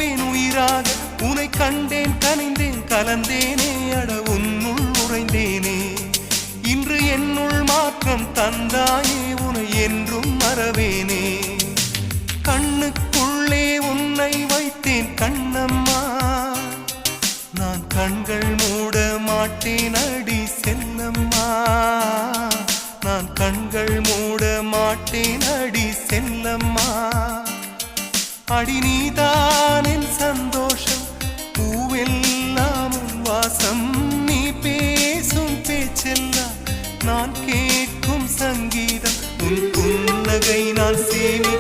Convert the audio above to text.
வைப்பேன் உயிராக. உனை கண்டேன் கனிந்தேன் கலந்தேனே அட உன்னுள் உறைந்தேனே. இன்று என்னுள் மாற்றம் தந்தாயே உனை என்றும் மறவேனே. கண்ணுக்குள்ளே உன்னை வைத்தேன் கண்ணம்மா, நான் கண்கள் மூட மாட்டேன் அடி செல்லம்மா. நான் கண்கள் மூட மாட்டேன் அடி செல்லம்மா. அடி நீதான் என் சந்தோஷம், பூவெல்லாம் உன் வாசம். நீ பேசும் பேச்செல்லாம் நான் கேட்கும் சங்கீதம். உன் புன்னகை நான் சேமி